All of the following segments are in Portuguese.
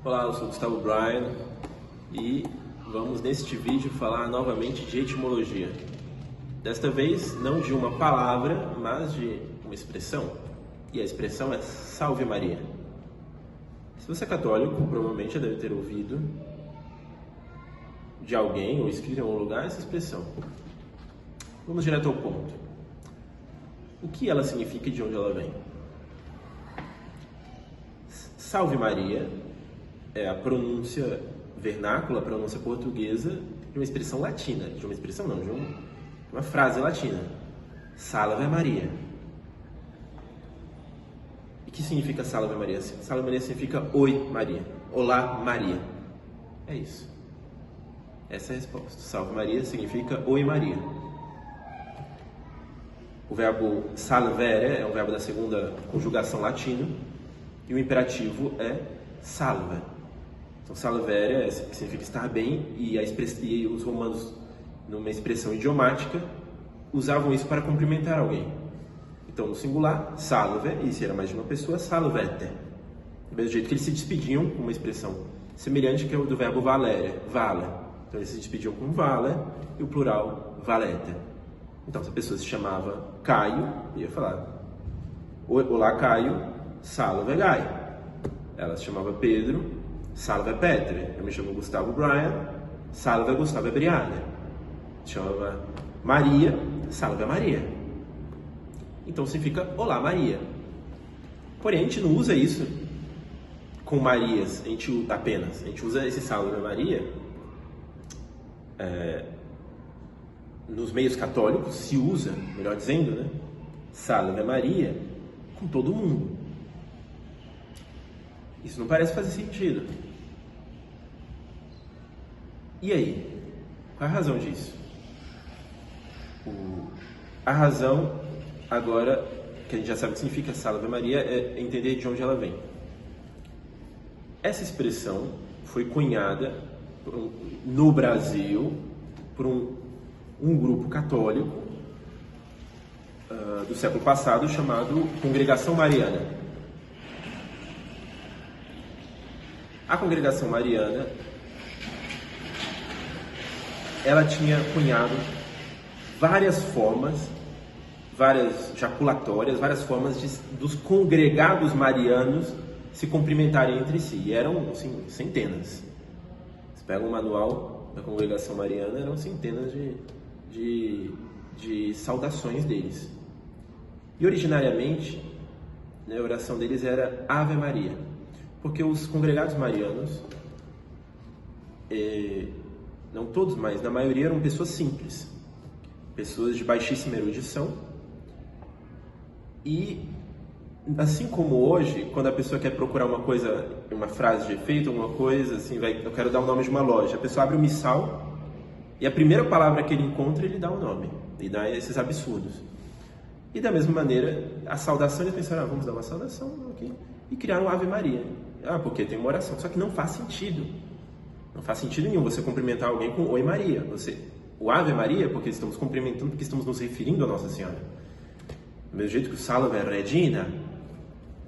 Olá, eu sou Gustavo Bryan e vamos neste vídeo falar novamente de etimologia. Desta vez não de uma palavra, mas de uma expressão. E a expressão é Salve Maria. Se você é católico, provavelmente já deve ter ouvido de alguém ou escrito em algum lugar essa expressão. Vamos direto ao ponto. O que ela significa e de onde ela vem? Salve Maria é a pronúncia vernácula, a pronúncia portuguesa de uma expressão latina, de uma frase latina. Salve Maria. E o que significa Salve Maria? Salve Maria significa Oi Maria, Olá Maria. É isso. Essa é a resposta. Salve Maria significa Oi Maria. O verbo salvere é um verbo da segunda conjugação latina e o imperativo é salva. Então, salvere significa estar bem e os romanos, numa expressão idiomática, usavam isso para cumprimentar alguém. Então, no singular, salve, e se era mais de uma pessoa, salvete. Do mesmo jeito que eles se despediam com uma expressão semelhante que é o do verbo valere, vale. Então, eles se despediam com vale e o plural valete. Então, se a pessoa se chamava Caio, ia falar Olá Caio, salve Gai. Ela se chamava Pedro, salve Petre. Eu me chamo Gustavo Bryan, salve Gustavo Briane. Se chamava Maria, salve Maria. Então significa Olá Maria. Porém, a gente não usa isso com Marias, a gente usa esse salve Maria nos meios católicos, se usa, melhor dizendo, né? Salve Maria com todo mundo. Isso não parece fazer sentido. E aí? Qual é a razão disso? A razão, agora que a gente já sabe o que significa Salve Maria, é entender de onde ela vem. Essa expressão foi cunhada no Brasil por um grupo católico do século passado chamado Congregação Mariana. A Congregação Mariana, ela tinha cunhado várias formas, várias jaculatórias, várias formas dos congregados marianos se cumprimentarem entre si. E eram, assim, centenas. Você pega um manual da Congregação Mariana, eram centenas de saudações deles. E originariamente, né, a oração deles era Ave Maria, porque os congregados marianos, não todos, mas na maioria eram pessoas simples, pessoas de baixíssima erudição. E assim como hoje, quando a pessoa quer procurar uma coisa, uma frase de efeito, alguma coisa assim, eu quero dar o nome de uma loja, a pessoa abre o missal e a primeira palavra que ele encontra, ele dá o nome, e dá esses absurdos. E da mesma maneira, a saudação, eles pensaram, vamos dar uma saudação aqui, e criaram Ave Maria. Porque tem uma oração, só que não faz sentido. Não faz sentido nenhum você cumprimentar alguém com Oi Maria. O Ave Maria, porque estamos cumprimentando, porque estamos nos referindo a Nossa Senhora. Do mesmo jeito que o Salve Regina,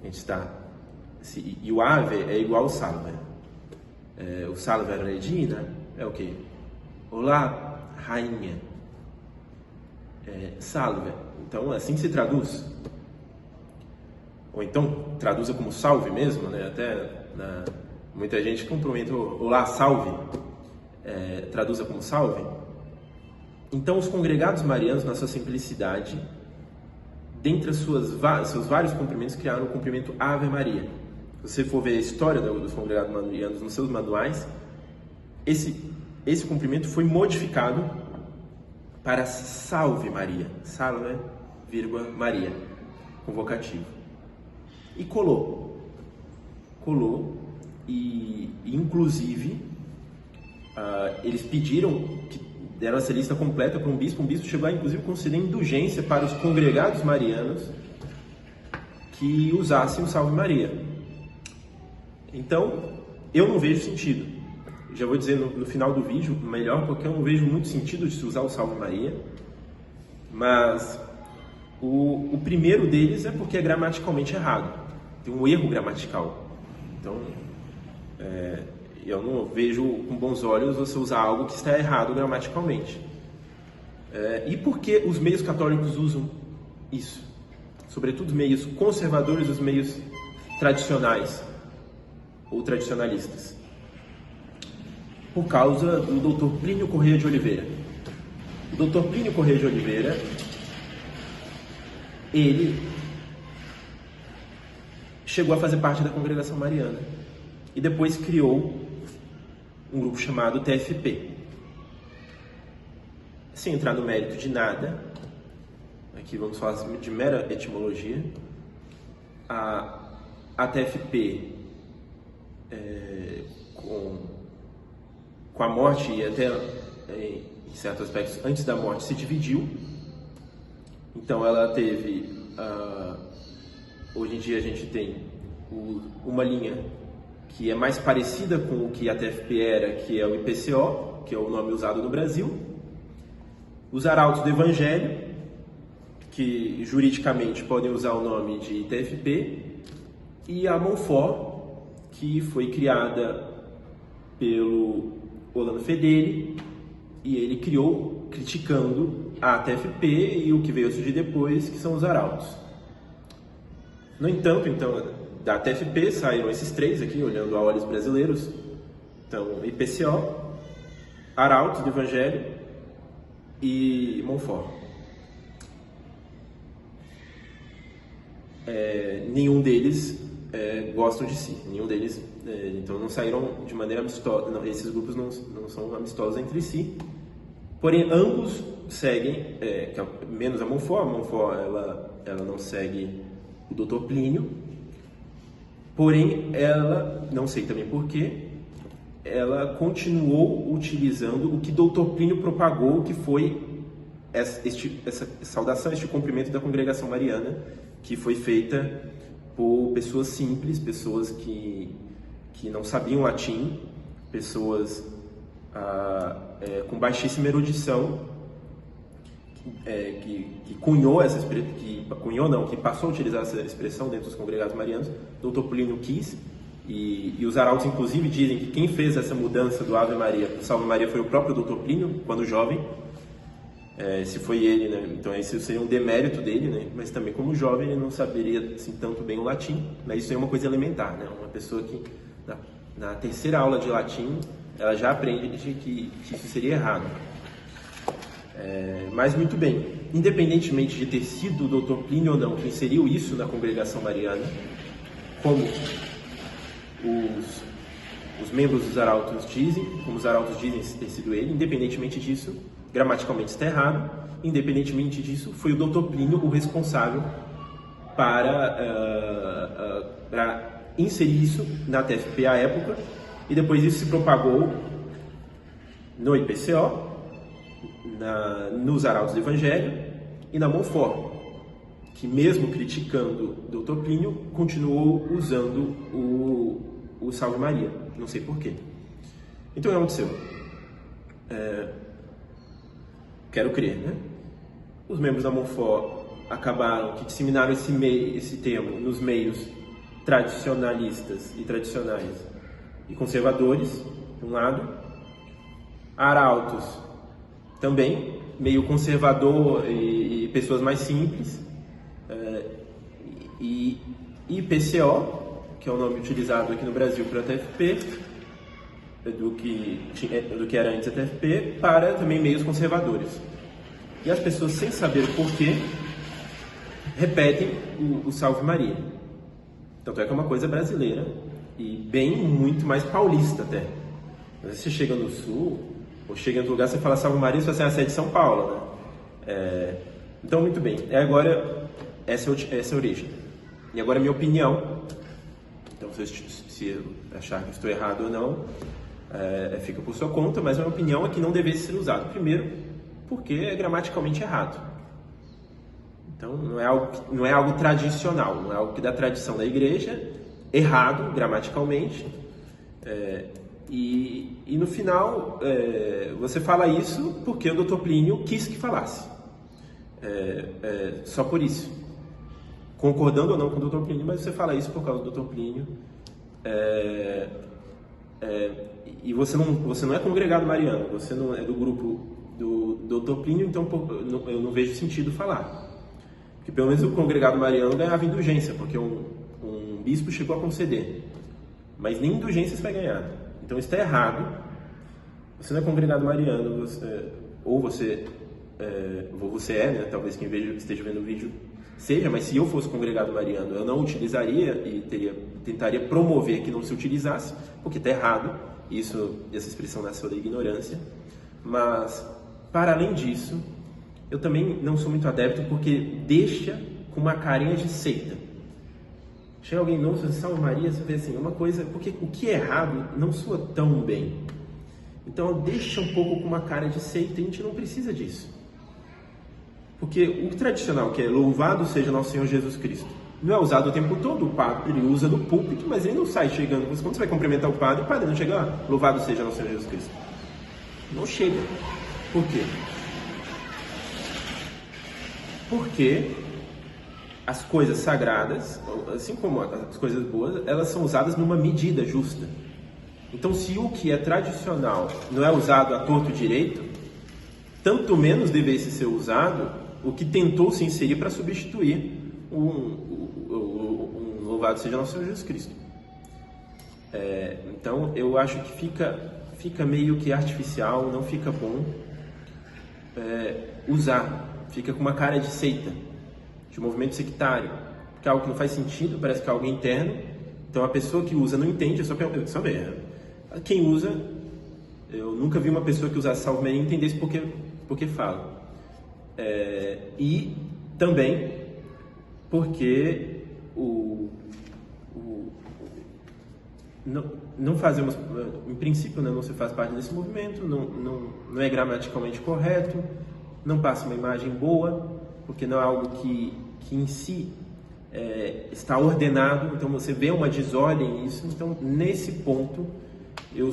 a gente está... E o Ave é igual ao Salve. O Salve Regina é o quê? Olá, Rainha. Salve. Então, assim que se traduz. Ou então, traduza como salve mesmo, né? Muita gente cumprimenta Olá, salve. Traduza como salve. Então, os congregados marianos, na sua simplicidade, dentre os seus vários cumprimentos, criaram o cumprimento Ave Maria. Se você for ver a história dos congregados marianos nos seus manuais, esse cumprimento foi modificado para Salve Maria. Salve, vírgula, Maria, convocativo. E colou e inclusive eles pediram que deram essa lista completa para um bispo chegou a inclusive conceder indulgência para os congregados marianos que usassem o Salve Maria. Então, eu não vejo sentido, já vou dizer no final do vídeo melhor, porque eu não vejo muito sentido de se usar o Salve Maria, mas o primeiro deles é porque é gramaticalmente errado. Tem um erro gramatical. Então, Eu não vejo com bons olhos você usar algo que está errado gramaticalmente. E por que os meios católicos usam isso? Sobretudo os meios conservadores, os meios tradicionais ou tradicionalistas. Por causa do Dr. Plínio Corrêa de Oliveira. O Dr. Plínio Corrêa de Oliveira, ele chegou a fazer parte da Congregação Mariana e depois criou um grupo chamado TFP. Sem entrar no mérito de nada, aqui vamos falar de mera etimologia, a TFP, com a morte e até em certos aspectos antes da morte, se dividiu. Então ela teve, hoje em dia a gente tem uma linha que é mais parecida com o que a TFP era, que é o IPCO, que é o nome usado no Brasil, os Arautos do Evangelho, que juridicamente podem usar o nome de TFP, e a Monfort, que foi criada pelo Orlando Fedeli, e ele criou criticando a TFP e o que veio a surgir depois, que são os Arautos. No entanto, então, da TFP saíram esses três aqui, olhando a olhos brasileiros. Então, IPCO, Arautos do Evangelho e Monfort. Nenhum deles gostam de si, nenhum deles, então não saíram de maneira amistosa, não, esses grupos não são amistosos entre si, porém ambos seguem, menos a Monfort ela não segue o Dr. Plínio, porém ela, não sei também porquê, ela continuou utilizando o que Dr. Plínio propagou, que foi essa saudação, este cumprimento da Congregação Mariana, que foi feita por pessoas simples, pessoas que não sabiam latim, pessoas com baixíssima erudição, que cunhou essa expressão, que passou a utilizar essa expressão dentro dos congregados marianos. Dr. Plínio quis, e os arautos inclusive dizem que quem fez essa mudança do Ave Maria para Salve Maria foi o próprio Dr. Plínio, quando jovem. Se foi ele, né? Então esse seria um demérito dele, né? Mas também como jovem ele não saberia assim, tanto bem o latim, mas isso é uma coisa elementar, né? Uma pessoa que na terceira aula de latim ela já aprende que isso seria errado. Mas muito bem, independentemente de ter sido o Dr. Plínio ou não que inseriu isso na Congregação Mariana, como os membros dos arautos dizem, como os arautos dizem ter sido ele, independentemente disso, gramaticalmente está errado, independentemente disso, foi o Dr. Plínio o responsável para inserir isso na TFP à época, e depois isso se propagou no IPCO, nos Arautos do Evangelho e na Monfort, que mesmo criticando o Dr. Plínio, continuou usando o Salve Maria, não sei porquê. Então o que aconteceu? Quero crer, né? Os membros da Monfort acabaram que disseminaram esse termo nos meios tradicionalistas e tradicionais e conservadores, de um lado. Arautos, também, meio conservador e pessoas mais simples. E IPCO, que é o nome utilizado aqui no Brasil para a TFP, do que era antes a TFP, para também meios conservadores. E as pessoas, sem saber o porquê, repetem o Salve Maria. Tanto é que é uma coisa brasileira e muito mais paulista até. Às vezes você chega no Sul, ou chega em outro lugar, você fala Salve Maria, se você é de São Paulo, né? Então, muito bem. Agora, essa é a origem. E agora a minha opinião. Então, se eu achar que estou errado ou não, fica por sua conta, mas a minha opinião é que não deveria ser usado. Primeiro, porque é gramaticalmente errado. Então, não é algo tradicional, não é algo que da tradição da igreja, errado gramaticalmente. E no final, você fala isso porque o Dr. Plínio quis que falasse. Só por isso. Concordando ou não com o Dr. Plínio, mas você fala isso por causa do Dr. Plínio. e você não é congregado mariano, você não é do grupo do Dr. Plínio, então eu não vejo sentido falar. Porque pelo menos o congregado mariano ganhava indulgência, porque um bispo chegou a conceder. Mas nem indulgência você vai ganhar. Então isso está errado. Você não é congregado mariano, você é, né? Talvez quem esteja vendo o vídeo seja, mas se eu fosse congregado mariano, eu não utilizaria e tentaria promover que não se utilizasse, porque está errado. Essa expressão nasceu da ignorância. Mas, para além disso, eu também não sou muito adepto porque deixa com uma carinha de seita. Chega alguém novo, você salve Maria, você vê assim, uma coisa, porque o que é errado não soa tão bem. Então deixa um pouco com uma cara de seita, e a gente não precisa disso. Porque o tradicional, que é louvado seja nosso Senhor Jesus Cristo, não é usado o tempo todo. O padre, ele usa no púlpito, mas ele não sai chegando. Quando você vai cumprimentar o padre não chega lá, louvado seja nosso Senhor Jesus Cristo. Não chega. Por quê? Porque as coisas sagradas, assim como as coisas boas, elas são usadas numa medida justa. Então, se o que é tradicional não é usado a torto direito, tanto menos devesse ser usado o que tentou se inserir para substituir um louvado seja nosso Senhor Jesus Cristo. Então, eu acho que fica meio que artificial, não fica bom usar. Fica com uma cara de seita, de movimento sectário, que é algo que não faz sentido, parece que é algo interno. Então a pessoa que usa não entende, é só ver. Quem usa, eu nunca vi uma pessoa que usasse Salve Maria e entendesse porque fala. E também porque não fazemos, em princípio, né, não se faz parte desse movimento, não é gramaticalmente correto, não passa uma imagem boa, porque não é algo que em si está ordenado. Então você vê uma desordem nisso. Então, nesse ponto, eu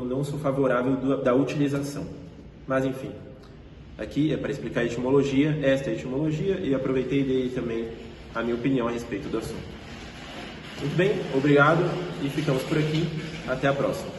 não sou favorável da utilização. Mas, enfim, aqui é para explicar a etimologia, esta é a etimologia, e aproveitei e dei também a minha opinião a respeito do assunto. Muito bem, obrigado e ficamos por aqui. Até a próxima.